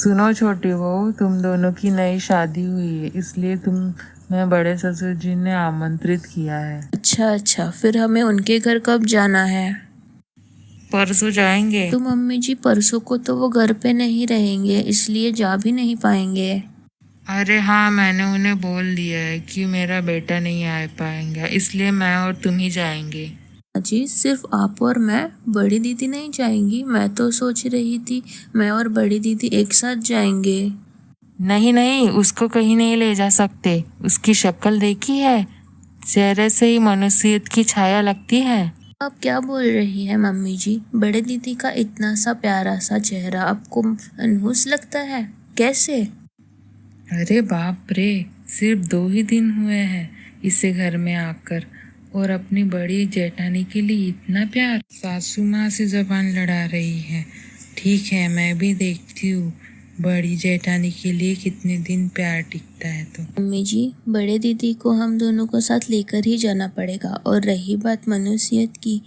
सुनो छोटी बहू, तुम दोनों की नई शादी हुई है, इसलिए तुम्हें बड़े ससुर जी ने आमंत्रित किया है। अच्छा, फिर हमें उनके घर कब जाना है? परसों जाएंगे। तो मम्मी जी, परसों को तो वो घर पे नहीं रहेंगे, इसलिए जा भी नहीं पाएंगे। अरे हाँ, मैंने उन्हें बोल दिया है कि मेरा बेटा नहीं आ पाएगा, इसलिए मैं और तुम ही जाएंगे। जी, सिर्फ आप और मैं? बड़ी दीदी नहीं जाएंगी? मैं तो सोच रही थी मैं और बड़ी दीदी एक साथ जाएंगे। नहीं नहीं, उसको कहीं नहीं ले जा सकते। उसकी शक्ल देखी है? चेहरे से ही मनुष्यत की छाया लगती है। आप क्या बोल रही है मम्मी जी? बड़े दीदी का इतना सा प्यारा सा चेहरा आपको मनहूस लगता है? कैसे? अरे बाप रे, सिर्फ 2 ही दिन हुए हैं इसे घर में आकर, और अपनी बड़ी जेठानी के लिए इतना प्यार। सासू माँ से जबान लड़ा रही है। ठीक है, मैं भी देखती हूँ बड़ी जेठानी के लिए कितने दिन प्यार टिकता है। तो मम्मी जी, बड़े दीदी को हम दोनों को साथ लेकर ही जाना पड़ेगा। और रही बात मनुष्यत की,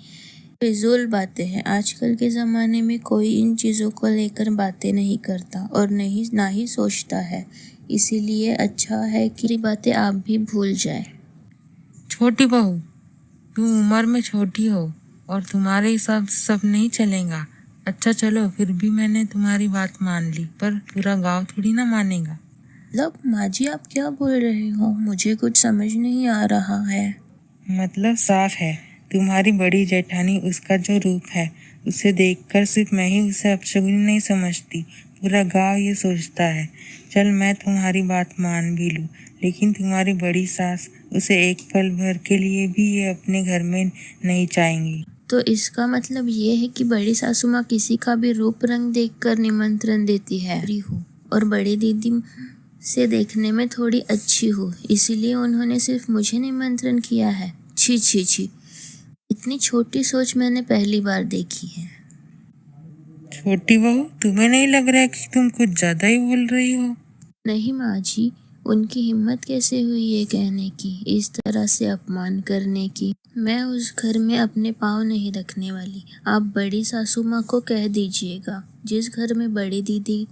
फिजूल बातें हैं। आजकल के ज़माने में कोई इन चीज़ों को लेकर बातें नहीं करता और ना ही सोचता है। इसीलिए अच्छा है कि ये बातें आप भी भूल जाए। छोटी बहू, तुम उम्र में छोटी हो और तुम्हारे हिसाब से सब नहीं चलेगा। अच्छा चलो, फिर भी मैंने तुम्हारी बात मान ली, पर पूरा गांव थोड़ी ना मानेगा। मतलब माँ जी, आप क्या बोल रहे हो? मुझे कुछ समझ नहीं आ रहा है। मतलब साफ है, तुम्हारी बड़ी जेठानी, उसका जो रूप है उसे देखकर सिर्फ मैं ही उसे अपशगुनी नहीं समझती, पूरा गांव ये सोचता है। चल, मैं तुम्हारी बात मान भी लूँ, लेकिन तुम्हारी बड़ी सास उसे एक पल भर के लिए भी ये अपने घर में नहीं चाहेंगी। तो इसका मतलब ये है कि बड़ी सासू माँ किसी का भी रूप रंग देखकर निमंत्रण देती है और बड़ी दीदी से देखने में थोड़ी अच्छी हो, इसीलिए उन्होंने सिर्फ मुझे निमंत्रण किया है। छी छी छी, इतनी छोटी सोच मैंने पहली बार देखी है। छोटी बहू, तुम्हें नहीं लग रहा है कि तुम कुछ ज्यादा ही बोल रही हो? नहीं माँ जी, उनकी हिम्मत कैसे हुई ये कहने की, इस तरह से अपमान करने की? मैं उस घर में अपने पाँव नहीं रखने वाली। आप बड़ी सासू माँ को कह दीजिएगा, जिस घर में बड़ी दीदी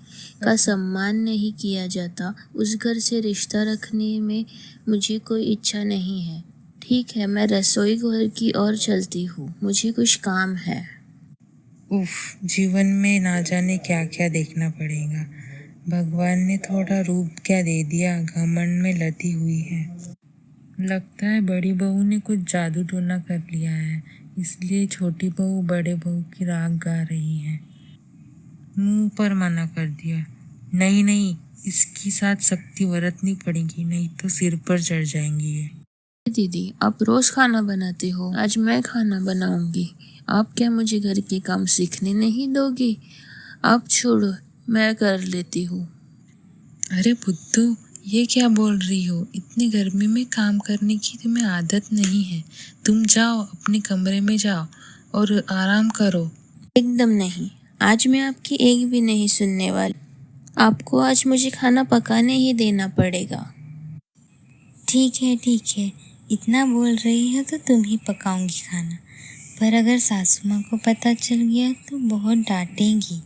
का सम्मान नहीं किया जाता, उस घर से रिश्ता रखने में मुझे कोई इच्छा नहीं है। ठीक है, मैं रसोई घर की ओर चलती हूँ, मुझे कुछ काम है। उफ, जीवन में ना जाने क्या क्या देखना पड़ेगा। भगवान ने थोड़ा रूप क्या दे दिया, घमंड में लदी हुई है। लगता है बड़ी बहू ने कुछ जादू टोना कर लिया है, इसलिए छोटी बहू बड़े बहू की राग गा रही है। मुंह पर मना कर दिया। नहीं नहीं, इसके साथ सख्ती बरतनी पड़ेगी, नहीं तो सिर पर चढ़ जाएंगी ये। दीदी, आप रोज खाना बनाते हो, आज मैं खाना बनाऊंगी। आप क्या मुझे घर के काम सीखने नहीं दोगी? आप छोड़ो, मैं कर लेती हूँ। अरे बुद्धू, ये क्या बोल रही हो? इतनी गर्मी में काम करने की तुम्हें आदत नहीं है। तुम जाओ, अपने कमरे में जाओ और आराम करो। एकदम नहीं, आज मैं आपकी एक भी नहीं सुनने वाली। आपको आज मुझे खाना पकाने ही देना पड़ेगा। ठीक है, इतना बोल रही हो तो तुम ही पकाऊंगी खाना, पर अगर सासू माँ को पता चल गया तो बहुत डांटेंगी।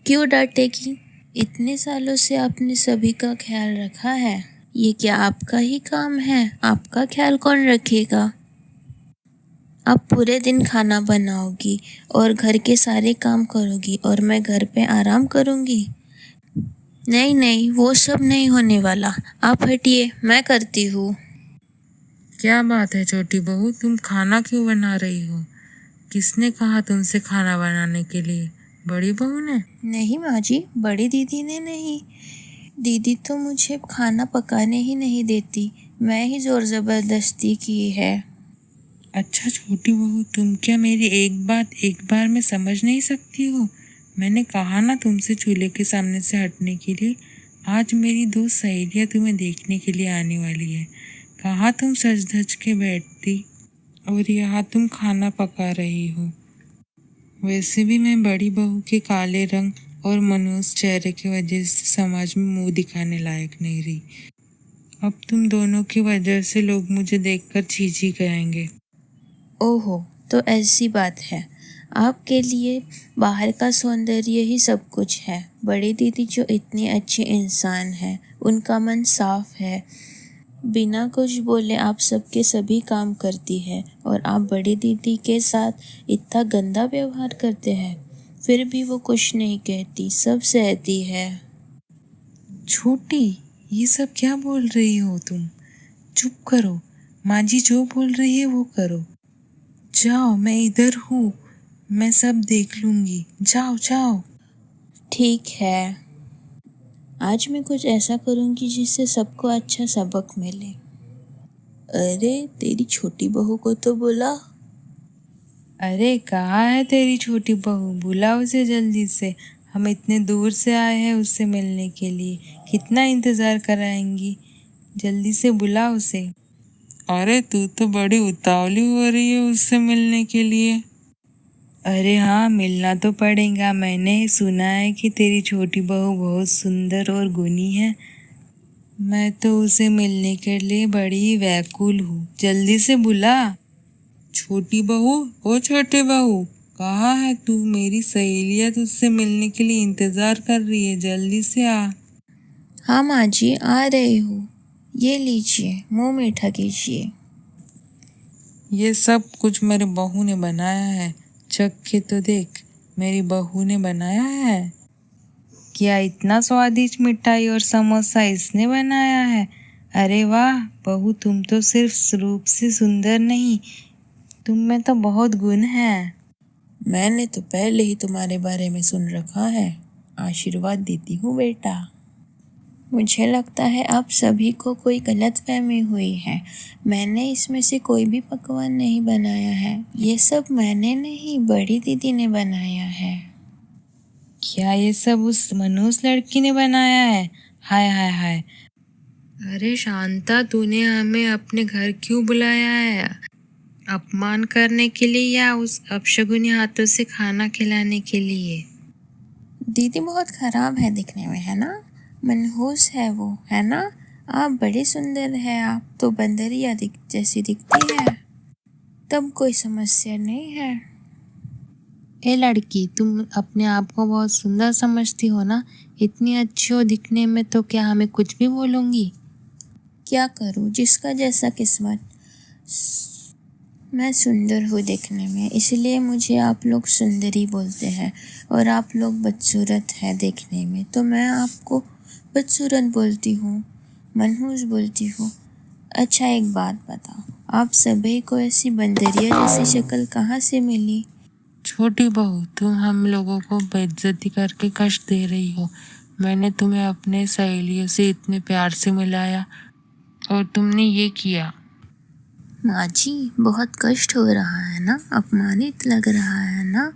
क्यों डांटेगी? इतने सालों से आपने सभी का ख्याल रखा है, ये क्या आपका ही काम है? आपका ख्याल कौन रखेगा? आप पूरे दिन खाना बनाओगी और घर के सारे काम करोगी और मैं घर पे आराम करूँगी? नहीं, वो सब नहीं होने वाला। आप हटिए, मैं करती हूँ। क्या बात है छोटी बहू, तुम खाना क्यों बना रही हो? किसने कहा तुमसे खाना बनाने के लिए? बड़ी बहू ने? नहीं माँ जी, बड़ी दीदी ने नहीं। दीदी तो मुझे खाना पकाने ही नहीं देती, मैं ही जोर ज़बरदस्ती की है। अच्छा छोटी बहू, तुम क्या मेरी एक बात एक बार में समझ नहीं सकती हो? मैंने कहा ना तुमसे चूल्हे के सामने से हटने के लिए। आज मेरी 2 सहेलियाँ तुम्हें देखने के लिए आने वाली है। कहाँ तुम सज धज के बैठती और यहाँ तुम खाना पका रही हो। वैसे भी मैं बड़ी बहू के काले रंग और मनोज चेहरे की वजह से समाज में मुंह दिखाने लायक नहीं रही। अब तुम दोनों की वजह से लोग मुझे देखकर छी छी कहेंगे। ओहो, तो ऐसी बात है। आपके लिए बाहर का सौंदर्य ही सब कुछ है। बड़ी दीदी जो इतनी अच्छी इंसान है, उनका मन साफ है, बिना कुछ बोले आप सबके सभी काम करती है, और आप बड़ी दीदी के साथ इतना गंदा व्यवहार करते हैं, फिर भी वो कुछ नहीं कहती, सब सहती है। छोटी, ये सब क्या बोल रही हो तुम? चुप करो। माँ जी जो बोल रही है वो करो। जाओ, मैं इधर हूँ, मैं सब देख लूँगी। जाओ जाओ। ठीक है, आज मैं कुछ ऐसा करूँगी जिससे सबको अच्छा सबक मिले। अरे तेरी छोटी बहू को तो बुला। अरे कहाँ है तेरी छोटी बहू? बुला उसे जल्दी से। हम इतने दूर से आए हैं उससे मिलने के लिए, कितना इंतज़ार कराएंगी। जल्दी से बुला उसे। अरे तू तो बड़ी उतावली हो रही है उससे मिलने के लिए। अरे हाँ, मिलना तो पड़ेगा। मैंने सुना है कि तेरी छोटी बहू बहुत सुंदर और गुणी है। मैं तो उसे मिलने के लिए बड़ी व्याकुल हूँ। जल्दी से बुला। छोटी बहू, ओ छोटी बहू, कहाँ है तू? मेरी सहेलियाँ तुझसे मिलने के लिए इंतजार कर रही है, जल्दी से आ। हाँ माँ जी, आ रही हूँ। ये लीजिए, मुंह मीठा कीजिए। ये सब कुछ मेरे बहू ने बनाया है, चख के तो देख। मेरी बहू ने बनाया है। क्या इतना स्वादिष्ट मिठाई और समोसा इसने बनाया है? अरे वाह बहू, तुम तो सिर्फ रूप से सुंदर नहीं, तुम में तो बहुत गुण है। मैंने तो पहले ही तुम्हारे बारे में सुन रखा है। आशीर्वाद देती हूँ बेटा। मुझे लगता है आप सभी को कोई गलतफहमी हुई है। मैंने इसमें से कोई भी पकवान नहीं बनाया है। ये सब मैंने नहीं, बड़ी दीदी ने बनाया है। क्या ये सब उस मनहूस लड़की ने बनाया है? हाय हाय हाय। अरे शांता, तूने हमें अपने घर क्यों बुलाया है? अपमान करने के लिए या उस अपशगुनी हाथों से खाना खिलाने के लिए? दीदी बहुत खराब है दिखने में, है ना? मनहूस है वो, है ना? आप बड़ी सुंदर है, आप तो बंदरिया जैसी दिखती है। तब कोई समस्या नहीं है। ए लड़की, तुम अपने आप को बहुत सुंदर समझती हो ना? इतनी अच्छी हो दिखने में तो क्या हमें कुछ भी बोलूँगी? क्या करूँ, जिसका जैसा किस्मत। मैं सुंदर हूँ देखने में, इसलिए मुझे आप लोग सुंदरी बोलते हैं, और आप लोग बदसूरत है देखने में, तो मैं आपको बदसूरत बोलती हूँ, मनहूस बोलती हूँ। अच्छा एक बात बताओ, आप सभी को ऐसी बंदरिया जैसी शक्ल कहाँ से मिली? छोटी बहू, तुम हम लोगों को बेइज्जती करके कष्ट दे रही हो। मैंने तुम्हें अपने सहेलियों से इतने प्यार से मिलाया और तुमने ये किया। माँ जी, बहुत कष्ट हो रहा है ना, अपमानित लग रहा है ना?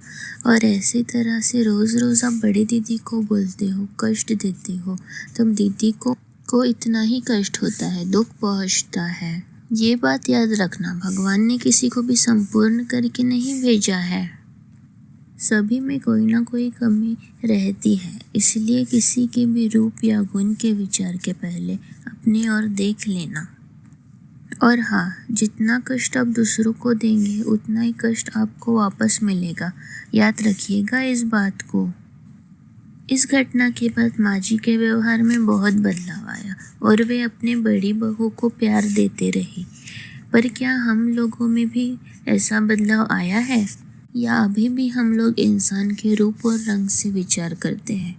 और ऐसी तरह से रोज़ रोज़ आप बड़ी दीदी को बोलते हो, कष्ट देते हो, तब दीदी को इतना ही कष्ट होता है, दुख पहुँचता है। ये बात याद रखना, भगवान ने किसी को भी संपूर्ण करके नहीं भेजा है। सभी में कोई ना कोई कमी रहती है, इसलिए किसी के भी रूप या गुण के विचार के पहले अपनी ओर देख लेना। और हाँ, जितना कष्ट आप दूसरों को देंगे उतना ही कष्ट आपको वापस मिलेगा। याद रखिएगा इस बात को। इस घटना के बाद माँ जी के व्यवहार में बहुत बदलाव आया और वे अपने बड़ी बहू को प्यार देते रही। पर क्या हम लोगों में भी ऐसा बदलाव आया है, या अभी भी हम लोग इंसान के रूप और रंग से विचार करते हैं?